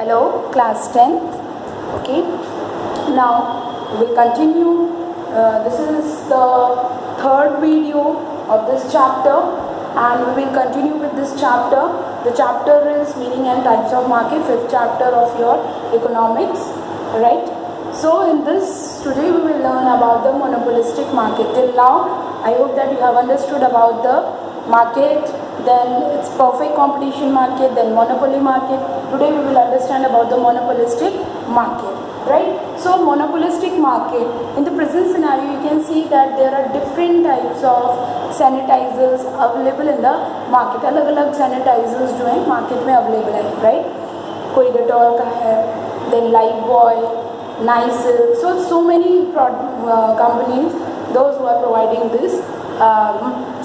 Hello, class 10th. Okay, now we will continue. This is the third video of this chapter, and we will continue with this chapter. The chapter is meaning and types of market, fifth chapter of your economics, right? So in this, today we will learn about the monopolistic market. Till now, I hope that you have understood about the market, then it's perfect competition market, then monopoly market. Today we will understand about the monopolistic market, right? So monopolistic market, in the present scenario you can see that there are different types of sanitizers available in the market. अलग अलग sanitizers जो हैं market में available है, right? कोई Dettol का है, then Lifebuoy, Nycil. So many companies, those who are providing this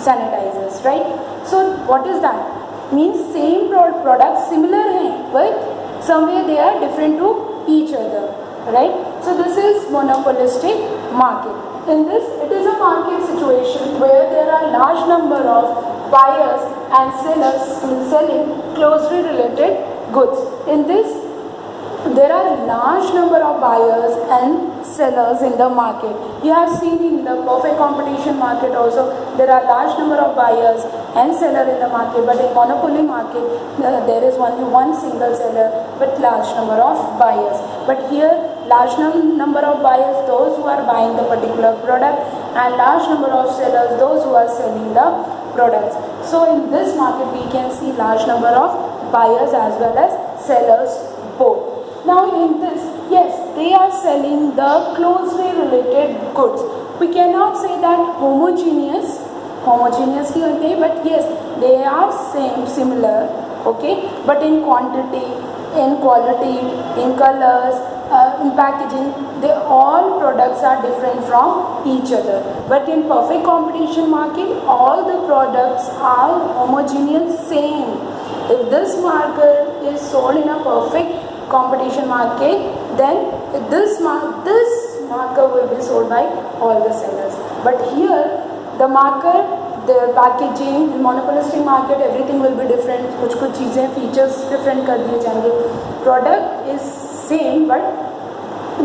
sanitizers, right? So what is that? Means same products similar हैं, but somewhere they are different to each other, right? So this is monopolistic market. In this, it is a market situation where there are large number of buyers and sellers selling closely related goods. In this, there are large number of buyers and sellers in the market. You have seen in the perfect competition market also there are large number of buyers and seller in the market, but in monopoly market there is only one single seller but large number of buyers. But here large number of buyers, those who are buying the particular product, and large number of sellers, those who are selling the products. So in this market we can see large number of buyers as well as sellers both. Now in this, yes, they are selling the closely related goods. We cannot say that homogeneous ही होते हैं, but yes, they are similar, okay, but in quantity, in quality, in colors, in packaging, they all products are different from each other. But in perfect competition market, all the products are homogeneous, same. If this marker is sold in a perfect competition market, then this marker will be sold by all the sellers. But here the marker, the packaging, in monopolistic market everything will be different. कुछ चीज़ें features different कर दिए जाएंगे. Product is same but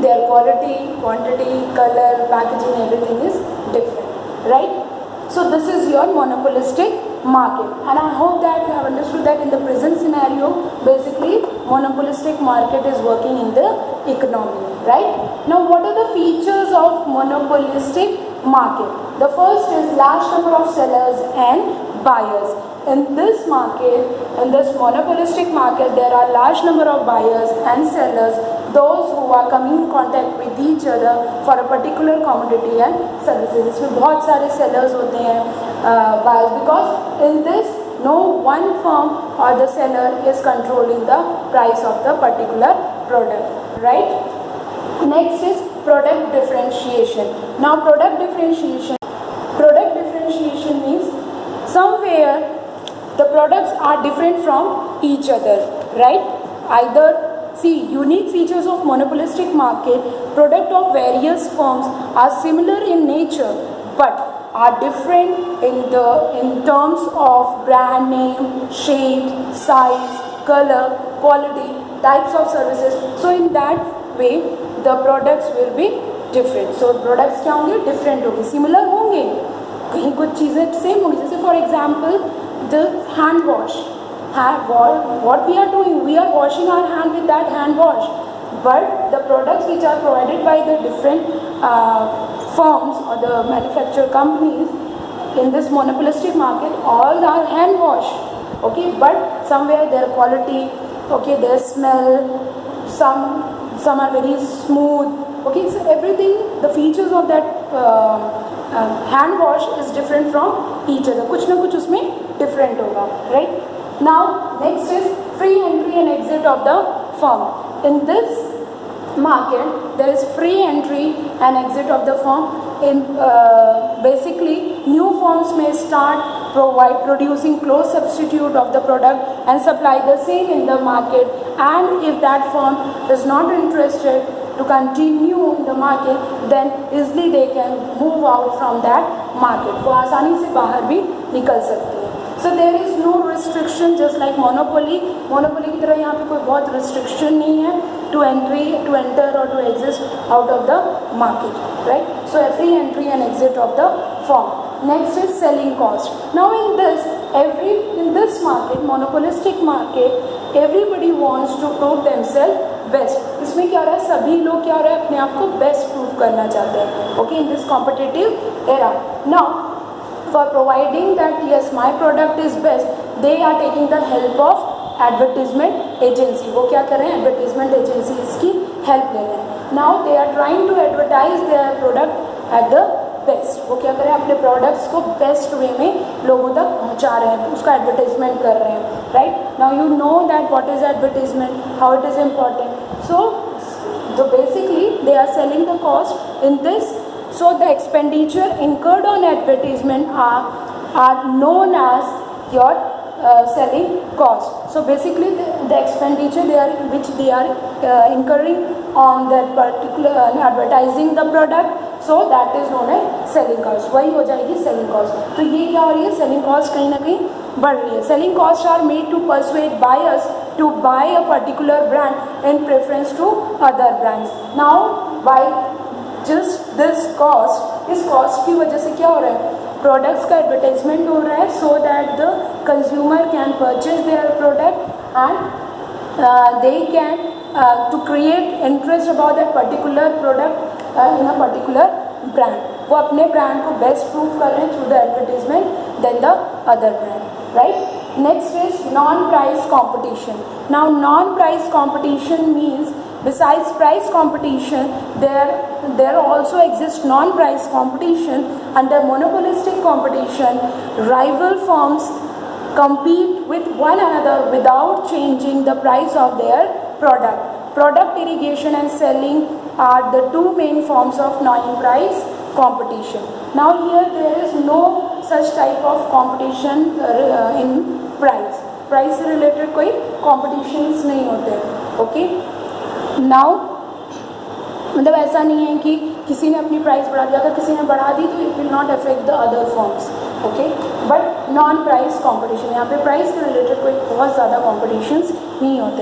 their quality, quantity, color, packaging, everything is different, right? So this is your monopolistic market, and I hope that you have understood that in the present scenario basically monopolistic market is working in the economy, right? Now what are the features of monopolistic market? The first is large number of sellers and buyers. In this market, in this monopolistic market, there are large number of buyers and sellers, those who are coming in contact with each other for a particular commodity and services. इसमें बहुत सारे sellers होते हैं, buyers, because in this no one firm or the seller is controlling the price of the particular product, right? Next is product differentiation. Now product differentiation means somewhere the products are different from each other, right? Either, see, unique features of monopolistic market, product of various firms are similar in nature but are different in terms of brand name, shape, size, color, quality, types of services. So in that way the products will be different. So products क्या होंगे? Different होंगे. Similar होंगे, कहीं कुछ चीज़ें same होंगी. जैसे for example the hand wash. What we are doing? We are washing our hand with that hand wash. But the products which are provided by the different firms or the manufacturer companies in this monopolistic market, all are hand wash, okay, but somewhere their quality, okay, their smell, some are very smooth, okay, so everything, the features of that hand wash is different from each other. कुछ ना कुछ उसमें different होगा, right? Now next is free entry and exit of the firm. In this market there is free entry and exit of the firm. In basically new firms may start producing close substitute of the product and supply the same in the market, and if that firm is not interested to continue in the market, then easily they can move out from that market. वो आसानी से बाहर भी निकल सकते हैं, So there is no restriction, just like monopoly की तरह यहाँ पे कोई बहुत restriction नहीं है to enter or to exit out of the market, right? So free entry and exit of the firm. Next is selling cost. Now in this market, monopolistic market, everybody wants to prove themselves best. इसमें क्या हो रहा है, सभी लोग क्या हो रहा है, अपने आप को बेस्ट प्रूव करना चाहते हैं. Okay, in this competitive era. Now for providing that yes my product is best, they are taking the help of advertisement agency. वो क्या कर रहे हैं, एडवर्टीजमेंट एजेंसीज की हेल्प ले रहे हैं. Now they are trying to advertise their product at the best. वो क्या करें, अपने प्रोडक्ट्स को बेस्ट वे में लोगों तक पहुंचा रहे हैं, उसका एडवर्टाइजमेंट कर रहे हैं. Right now you know that what is advertisement, how it is important. So basically they are selling the cost in this. So the expenditure incurred on advertisement are known as your selling cost. So basically the expenditure which they are incurring on that particular advertising the product, so that is known as selling cost. वही हो जाएगी selling cost. तो ये क्या हो रही है, selling cost कहीं ना कहीं बढ़ रही है. Selling costs are made to persuade buyers to buy a particular brand in preference to other brands. Now by just this cost, इस cost की वजह से क्या हो रहा है, प्रोडक्ट्स का एडवर्टाइजमेंट हो रहा है, so that the consumer can purchase their product and they can to create interest about that particular product in a particular brand. वो अपने ब्रांड को बेस्ट प्रूव कर रहे हैं through the advertisement then the other brand. Right. Next is non-price competition. Now non-price competition means besides price competition, there also exists non-price competition. Under monopolistic competition, rival firms compete with one another without changing the price of their product. Product irrigation and selling are the two main forms of non-price competition. Now here there is no such type of competition in price से related कोई competitions नहीं होते. Okay, now मतलब ऐसा नहीं है कि किसी ने अपनी प्राइस बढ़ा दी, अगर किसी ने बढ़ा दी तो it will not affect the other forms. Okay, but non price competition, यहाँ पे प्राइस से रिलेटेड कोई बहुत ज़्यादा कॉम्पिटिशन्स नहीं होते.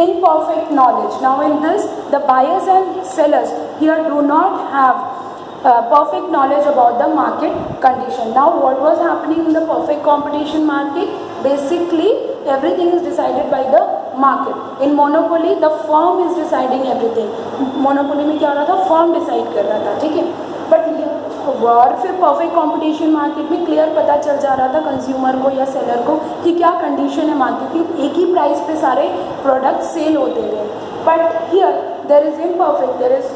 In perfect knowledge. Now in this the buyers and sellers here do not have perfect knowledge about the market condition. Now what was happening in the perfect competition market? Basically everything is decided by the market. In monopoly the firm is deciding everything. monopoly में क्या हो रहा था, firm decide कर रहा था, ठीक है. बट और फिर परफेक्ट कंपटीशन मार्केट में क्लियर पता चल जा रहा था कंज्यूमर को या सेलर को कि क्या कंडीशन है मार्केट की, एक ही प्राइस पे सारे प्रोडक्ट सेल होते रहे. But here there is imperfect, there is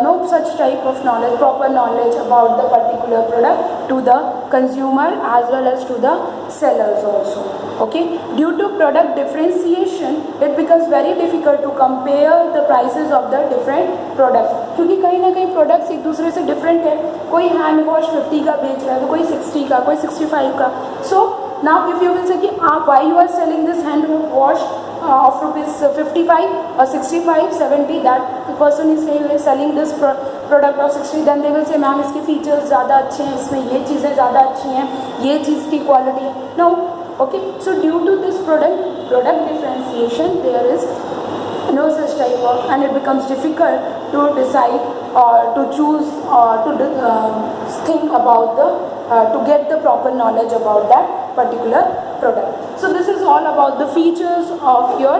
no such type of knowledge, proper knowledge about the particular product to the consumer as well as to the sellers also. Okay, due to product differentiation it becomes very difficult to compare the prices of the different products. क्योंकि कहीं ना कहीं products एक दूसरे से different है. कोई hand wash 50 का बेच रहा है तो कोई 60 का, कोई 65 का. So now if you will say कि आप why you are selling this hand wash of rupees 55 or 65, 70, that person is selling this product of 60, then they will say ma'am इसके फीचर्स ज़्यादा अच्छे हैं, इसमें ये चीज़ें ज़्यादा अच्छी हैं, ये चीज़ की क्वालिटी है. No, okay, so due to this product differentiation there is no such type of, and it becomes difficult to decide or to choose or to think about the to get the proper knowledge about that particular product. So this is all about the features of your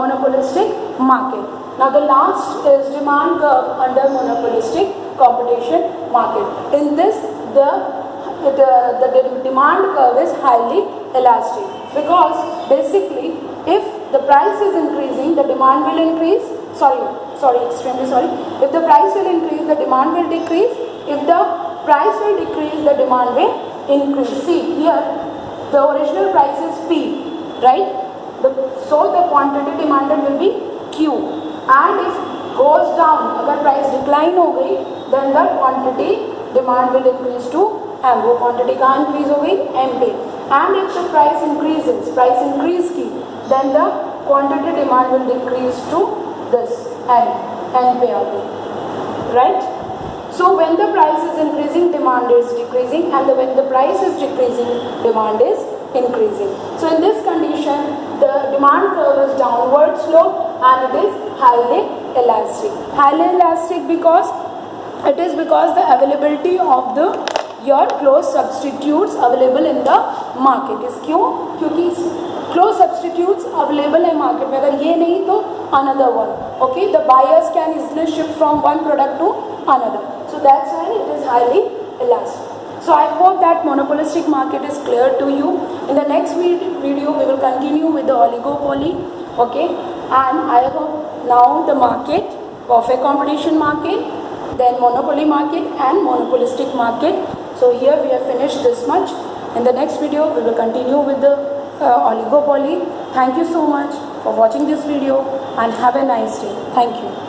monopolistic market. Now the last is demand curve under monopolistic competition market. In this the demand curve is highly elastic, because basically if the price is increasing the demand will increase. Extremely sorry. If the price will increase the demand will decrease. If the price will decrease the demand will increase. See here, the original price is P, right? So the quantity demanded will be Q, and if goes down, अगर price decline हो गई, then the quantity demand will increase to M. वो quantity कहाँ increase हो गई, M पे. And if the price increases, price increase की, then the quantity demand will decrease to this N पे आ गई, right? So when the price is increasing, demand is decreasing, and when the price is decreasing, demand is increasing. So in this condition, the demand curve is downward slope and it is highly elastic. Highly elastic because the availability of the your close substitutes available in the market is क्यों? क्योंकि close substitutes available है market में, अगर ये नहीं तो another one. Okay, the buyers can easily shift from one product to another. So that's why it is highly elastic. So I hope that monopolistic market is clear to you. In the next video we will continue with the oligopoly. Okay, and I hope now the market, perfect competition market, then monopoly market and monopolistic market. So here we have finished this much. In the next video we will continue with the oligopoly. Thank you so much for watching this video and have a nice day. Thank you.